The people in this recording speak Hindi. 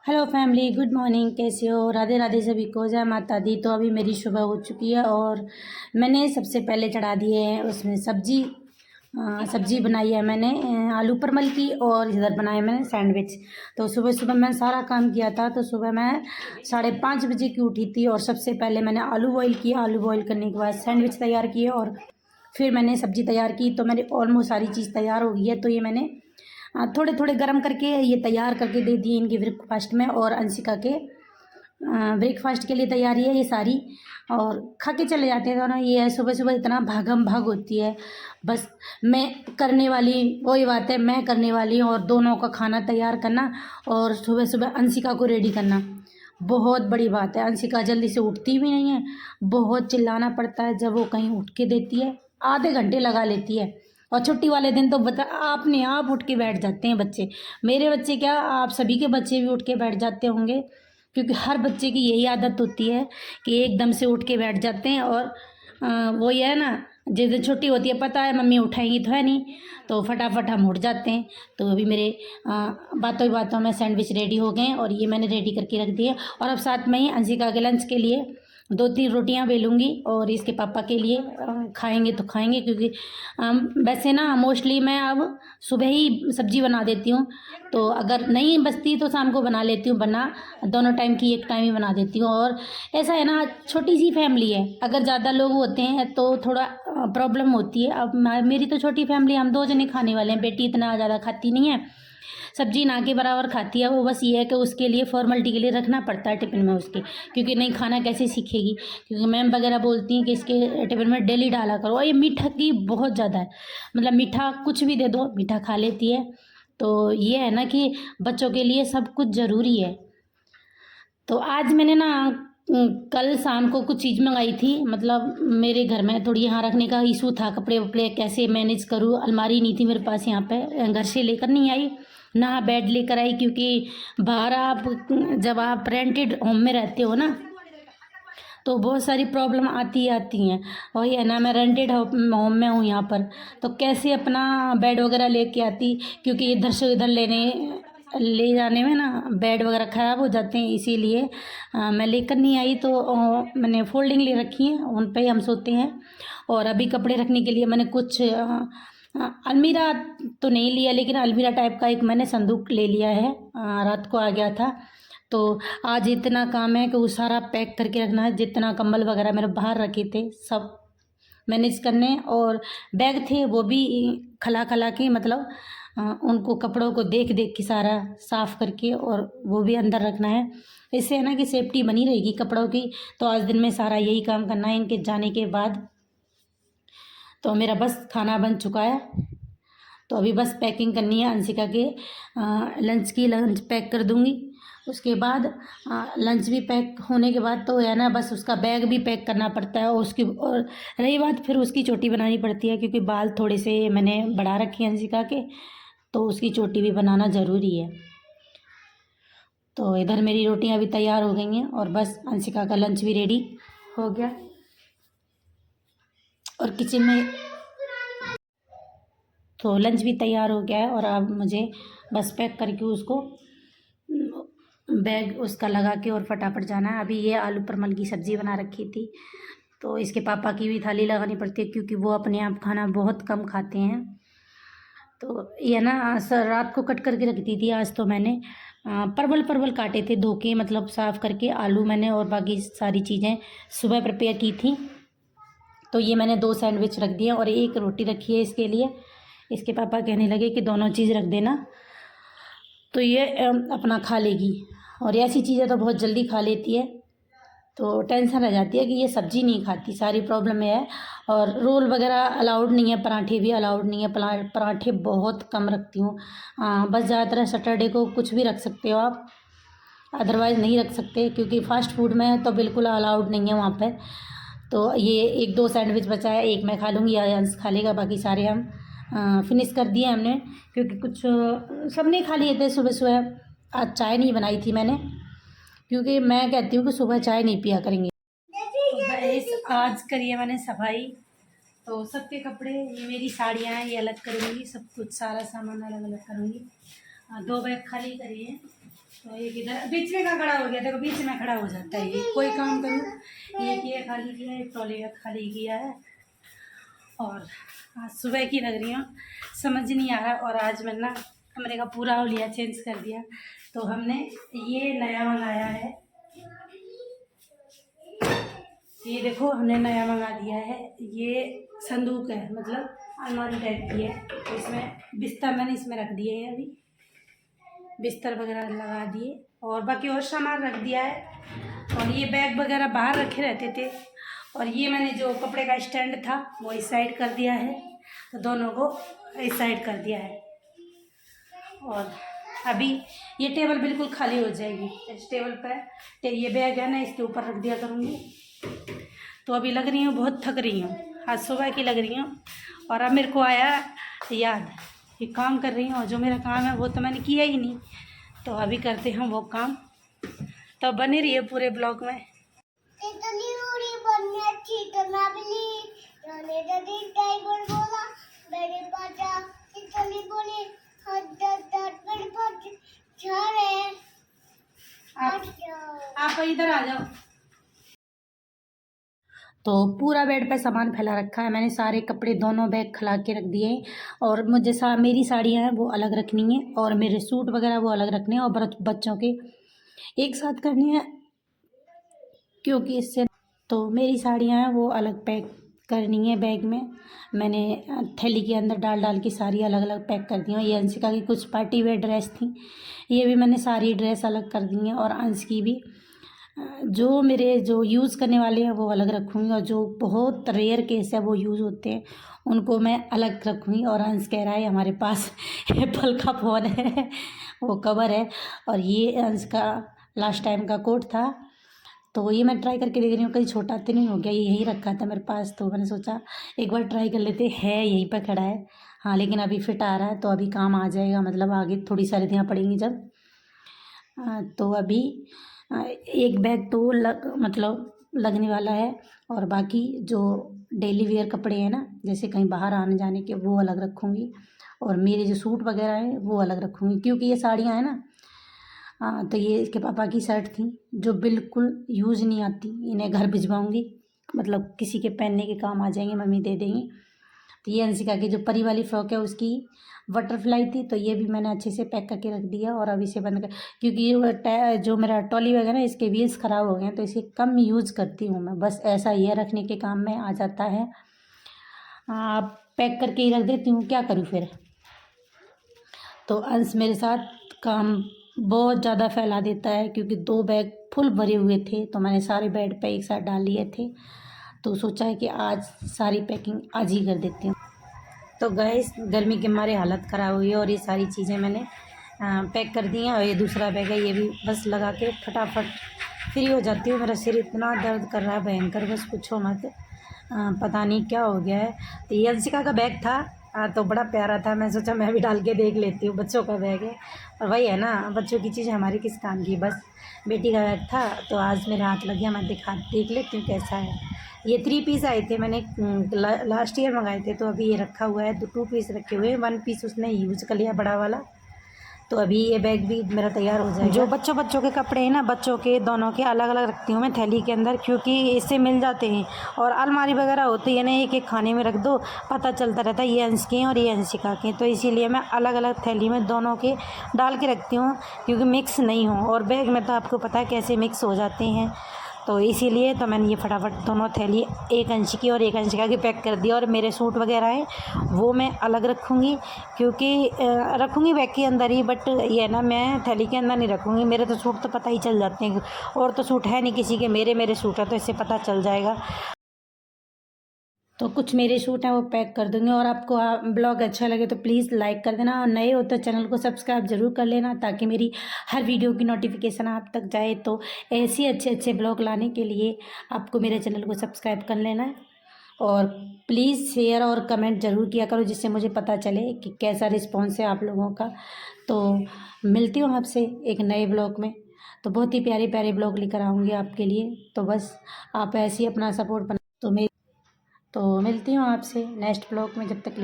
Hello family, good morning. कैसे हो? राधे राधे सभी को, जय माता दी। तो अभी मेरी सुबह हो चुकी है और मैंने सबसे पहले चढ़ा दिए हैं उसमें सब्जी। सब्जी बनाई है मैंने आलू परमल की, और इधर बनाया मैंने सैंडविच। तो सुबह सुबह मैंने सारा काम किया था। तो सुबह मैं 5:30 बजे की उठी थी और सबसे पहले मैंने आलू बॉईल किया। आलू बॉईल करने के बाद सैंडविच तैयार किए और फिर मैंने सब्जी तैयार की। तो मेरी ऑलमोस्ट सारी चीज़ तैयार हो गई है। तो ये मैंने थोड़े थोड़े गर्म करके ये तैयार करके दे दिए इनके ब्रेकफास्ट में। और अंशिका के ब्रेकफास्ट के लिए तैयारी है ये सारी, और खा के चले जाते हैं दोनों। ये है सुबह सुबह इतना भागम भाग होती है। बस मैं करने वाली, वही बात है, मैं करने वाली हूँ और दोनों का खाना तैयार करना और सुबह सुबह अंशिका को रेडी करना बहुत बड़ी बात है। अंशिका जल्दी से उठती भी नहीं है, बहुत चिल्लाना पड़ता है जब वो कहीं उठ के देती है। आधे घंटे लगा लेती है। और छुट्टी वाले दिन तो बता आपने आप उठ के बैठ जाते हैं बच्चे। मेरे बच्चे क्या, आप सभी के बच्चे भी उठ के बैठ जाते होंगे, क्योंकि हर बच्चे की यही आदत होती है कि एकदम से उठ के बैठ जाते हैं। और वो ये है ना, जिस दिन छुट्टी होती है पता है मम्मी उठाएंगी तो है नहीं, तो फटाफट हम उठ जाते हैं। तो अभी मेरे बातों ही बातों में सैंडविच रेडी हो गए और ये मैंने रेडी करके रख दिए। और अब साथ में ही अंशिका के लंच के लिए 2-3 रोटियां बेलूँगी और इसके पापा के लिए खाएंगे तो खाएंगे, क्योंकि वैसे ना मोस्टली मैं अब सुबह ही सब्जी बना देती हूँ। तो अगर नहीं बचती तो शाम को बना लेती हूँ, वरना दोनों टाइम की एक टाइम ही बना देती हूँ। और ऐसा है ना, छोटी सी फैमिली है, अगर ज़्यादा लोग होते हैं तो थोड़ा प्रॉब्लम होती है। अब मेरी तो छोटी फैमिली, हम 2 जने खाने वाले हैं। बेटी इतना ज़्यादा खाती नहीं है, सब्जी ना के बराबर खाती है वो। बस ये है कि उसके लिए फॉर्मेलिटी के लिए रखना पड़ता है टिफ़िन में उसके, क्योंकि नहीं खाना कैसे सीखेगी। क्योंकि मैम वगैरह बोलती हैं कि इसके टिफ़िन में डेली डाला करो। और ये मीठा की बहुत ज़्यादा है, मतलब मीठा कुछ भी दे दो मीठा खा लेती है। तो ये है ना कि बच्चों के लिए सब कुछ ज़रूरी है। तो आज मैंने ना कल शाम को कुछ चीज़ मंगाई थी। मतलब मेरे घर में थोड़ी यहाँ रखने का इशू था, कपड़े वपड़े कैसे मैनेज करूँ। अलमारी नहीं थी मेरे पास यहाँ पे, घर से लेकर नहीं आई ना बेड लेकर आई, क्योंकि बाहर आप जब आप रेंटेड होम में रहते हो ना, तो बहुत सारी प्रॉब्लम आती हैं। वही है ना, मैं रेंटेड होम में हूँ यहाँ पर, तो कैसे अपना बेड वगैरह लेके आती, क्योंकि इधर से उधर ले जाने में ना बेड वगैरह ख़राब हो जाते हैं, इसीलिए मैं लेकर नहीं आई। तो मैंने फोल्डिंग ले रखी है, उन पे ही हम सोते हैं। और अभी कपड़े रखने के लिए मैंने कुछ अलमीरा तो नहीं लिया, लेकिन अलमीरा टाइप का एक मैंने संदूक ले लिया है, रात को आ गया था। तो आज इतना काम है कि वो सारा पैक करके रखना है। जितना कंबल वगैरह मेरे बाहर रखे थे सब मैनेज करने, और बैग थे वो भी खला खला के, मतलब उनको कपड़ों को देख देख के सारा साफ़ करके और वो भी अंदर रखना है। इससे है ना कि सेफ्टी बनी रहेगी कपड़ों की। तो आज दिन में सारा यही काम करना है इनके जाने के बाद। तो मेरा बस खाना बन चुका है, तो अभी बस पैकिंग करनी है अंशिका के लंच पैक कर दूँगी। उसके बाद लंच भी पैक होने के बाद तो है ना, बस उसका बैग भी पैक करना पड़ता है। और रही बात, फिर उसकी चोटी बनानी पड़ती है, क्योंकि बाल थोड़े से मैंने बढ़ा रखे हैं अंशिका के, तो उसकी चोटी भी बनाना ज़रूरी है। तो इधर मेरी रोटियां भी तैयार हो गई हैं और बस अंशिका का लंच भी रेडी हो गया। और किचन में तो लंच भी तैयार हो गया है, और अब मुझे बस पैक करके उसको बैग उसका लगा के और फटाफट जाना है। अभी ये आलू परमल की सब्ज़ी बना रखी थी, तो इसके पापा की भी थाली लगानी पड़ती है, क्योंकि वो अपने आप खाना बहुत कम खाते हैं। तो ये ना सर रात को कट करके रख दी थी। आज तो मैंने परवल काटे थे धो के, मतलब साफ़ करके। आलू मैंने और बाकी सारी चीज़ें सुबह प्रिपेयर की थी। तो ये मैंने 2 सैंडविच रख दिए और 1 रोटी रखी है इसके लिए। इसके पापा कहने लगे कि दोनों चीज़ रख देना, तो ये अपना खा लेगी। और ऐसी चीज़ें तो बहुत जल्दी खा लेती है, तो टेंशन रह जाती है कि ये सब्ज़ी नहीं खाती, सारी प्रॉब्लम ये है। और रोल वगैरह अलाउड नहीं है, पराठे भी अलाउड नहीं है। पराठे बहुत कम रखती हूँ। बस ज़्यादातर सैटरडे को कुछ भी रख सकते हो आप, अदरवाइज़ नहीं रख सकते, क्योंकि फ़ास्ट फूड में तो बिल्कुल अलाउड नहीं है वहाँ पे। तो ये 1-2 सैंडविच बचा है, एक मैं खा लूँगी या अंश खा लेगा, बाकी सारे हम फिनिश कर दिए हमने, क्योंकि कुछ सबने खा लिए थे सुबह सुबह। आज चाय नहीं बनाई थी मैंने, क्योंकि मैं कहती हूँ कि सुबह चाय नहीं पिया करेंगे। तो गाइस आज करी है मैंने सफाई, तो सबके कपड़े, ये मेरी साड़ियाँ हैं ये अलग करूँगी, सब कुछ सारा सामान अलग अलग करूँगी। 2 बैग खाली करी है। तो एक इधर बीच में का खड़ा हो गया, देखो बीच में खड़ा हो जाता है ये, कोई काम करूँ। ये खाली किया है, एक ट्रॉली बैग खाली किया है। और आज सुबह की लग रही हूँ, समझ नहीं आ रहा। और आज मैंने ना कमरे का पूरा हुलिया चेंज कर दिया। तो हमने ये नया मंगाया है, ये देखो हमने नया मंगा दिया है। ये संदूक है, मतलब अलमारी टाइप की है। तो इसमें बिस्तर मैंने इसमें रख दिए हैं, अभी बिस्तर वगैरह लगा दिए और बाकी और सामान रख दिया है। और ये बैग वगैरह बाहर रखे रहते थे। और ये मैंने जो कपड़े का स्टैंड था वो इस साइड कर दिया है, तो दोनों को इस साइड कर दिया है। और अभी ये टेबल बिल्कुल खाली हो जाएगी। इस टेबल पर ये बैग है ना, इसके ऊपर रख दिया करूँगी। तो अभी लग रही हूँ बहुत थक रही हूँ, आज सुबह की लग रही हूँ। और अब मेरे को आया याद, ये काम कर रही हूँ और जो मेरा काम है वो तो मैंने किया ही नहीं। तो अभी करते हैं वो काम, तो बने रहिए पूरे ब्लॉग में। आप इधर आ जाओ। तो पूरा बेड पे सामान फैला रखा है मैंने, सारे कपड़े दोनों बैग खिला के रख दिए हैं। और मुझे मेरी साड़ियाँ हैं वो अलग रखनी है, और मेरे सूट वगैरह वो अलग रखने हैं, और बच्चों के एक साथ करनी है, क्योंकि इससे तो मेरी साड़ियाँ हैं वो अलग पैक करनी है बैग में। मैंने थैली के अंदर डाल डाल के सारी अलग अलग पैक कर दी हैं। ये अंशिका की कुछ पार्टी वेयर ड्रेस थी, ये भी मैंने सारी ड्रेस अलग कर दी हैं। और अंश की भी जो मेरे जो यूज़ करने वाले हैं वो अलग रखूँगी, और जो बहुत रेयर केस है वो यूज़ होते हैं उनको मैं अलग रखूँगी। और अंश कह रहा है हमारे पास एप्पल का फ़ोन है, वो कवर है। और ये अंश का लास्ट टाइम का कोट था, तो ये मैं ट्राई करके देख रही हूँ कहीं छोटा तो नहीं हो गया। ये यहीं रखा था मेरे पास, तो मैंने सोचा एक बार ट्राई कर लेते हैं, यहीं पर खड़ा है। हाँ, लेकिन अभी फिट आ रहा है, तो अभी काम आ जाएगा, मतलब आगे थोड़ी सर्दियाँ पड़ेंगी जब। तो अभी एक बैग तो मतलब लगने वाला है। और बाकी जो डेली वेयर कपड़े हैं ना, जैसे कहीं बाहर आने जाने के, वो अलग रखूँगी। और मेरे जो सूट वगैरह हैं वो अलग रखूँगी, क्योंकि ये साड़ियाँ हैं ना, तो ये इसके पापा की शर्ट थी जो बिल्कुल यूज़ नहीं आती, इन्हें घर भिजवाऊँगी, मतलब किसी के पहनने के काम आ जाएंगे, मम्मी दे देंगी। तो ये अंशिका की जो परी वाली फ्रॉक है उसकी बटरफ्लाई थी, तो ये भी मैंने अच्छे से पैक करके रख दिया। और अब इसे बंद कर, क्योंकि ये जो मेरा ट्रॉली बैग है ना, इसके व्हील्स ख़राब हो गए हैं, तो इसे कम यूज़ करती हूँ मैं, बस ऐसा ये रखने के काम में आ जाता है। पैक करके ही रख देती हूँ, क्या करूँ फिर। तो अंश मेरे साथ काम बहुत ज़्यादा फैला देता है, क्योंकि 2 बैग फुल भरे हुए थे, तो मैंने सारे बेड पे एक साथ डाल लिए थे। तो सोचा है कि आज सारी पैकिंग आज ही कर देती हूँ। तो गाइस, गर्मी के मारे हालत ख़राब हुई है, और ये सारी चीज़ें मैंने पैक कर दी हैं। और ये दूसरा बैग है, ये भी बस लगा के फटाफट फ्री हो जाती हूँ। मेरा सिर इतना दर्द कर रहा है भयंकर, बस पूछो मत, पता नहीं क्या हो गया है। तो ये अंशिका का बैग था, तो बड़ा प्यारा था, मैं सोचा मैं भी डाल के देख लेती हूँ, बच्चों का बैग है। और वही है ना, बच्चों की चीज़ हमारी किस काम की। बस बेटी का बैग था, तो आज मेरे हाथ लग गया, मैं देख लेती हूँ कैसा है। ये 3 पीस आए थे, मैंने लास्ट ईयर मंगाए थे, तो अभी ये रखा हुआ है। 2 पीस रखे हुए हैं, 1 पीस उसने यूज़ कर लिया बड़ा वाला। तो अभी ये बैग भी मेरा तैयार हो जाएगा। जो बच्चों के कपड़े हैं ना, बच्चों के दोनों के अलग अलग रखती हूँ मैं थैली के अंदर, क्योंकि इससे मिल जाते हैं। और अलमारी वगैरह होती है ना, एक एक खाने में रख दो, पता चलता रहता है ये अंश के हैं और ये अंशिका के, तो इसीलिए मैं अलग अलग थैली में दोनों के डाल के रखती हूँ, क्योंकि मिक्स नहीं हो। और बैग में तो आपको पता है कैसे मिक्स हो जाते हैं, तो इसीलिए तो मैंने ये फटाफट दोनों थैली, एक अंश की और एक अंशिका की पैक कर दिया। और मेरे सूट वगैरह हैं वो मैं अलग रखूँगी, क्योंकि रखूँगी बैग के अंदर ही, बट ये ना मैं थैली के अंदर नहीं रखूँगी। मेरे तो सूट तो पता ही चल जाते हैं, और तो सूट है नहीं किसी के, मेरे सूट है, तो इससे पता चल जाएगा। तो कुछ मेरे सूट हैं वो पैक कर दूँगी। और आपको ब्लॉग अच्छा लगे तो प्लीज़ लाइक कर देना, और नए हो तो चैनल को सब्सक्राइब ज़रूर कर लेना, ताकि मेरी हर वीडियो की नोटिफिकेशन आप तक जाए। तो ऐसे अच्छे ब्लॉग लाने के लिए आपको मेरे चैनल को सब्सक्राइब कर लेना है। और प्लीज़ शेयर और कमेंट ज़रूर किया करो, जिससे मुझे पता चले कि कैसा रिस्पॉन्स है आप लोगों का। तो मिलती हूँ आपसे एक नए ब्लॉग में, तो बहुत ही प्यारे प्यारे ब्लॉग लेकर आऊँगी आपके लिए। तो बस आप ऐसे ही अपना सपोर्ट बना, तो मिलती हूँ आपसे नेक्स्ट ब्लॉग में, जब तक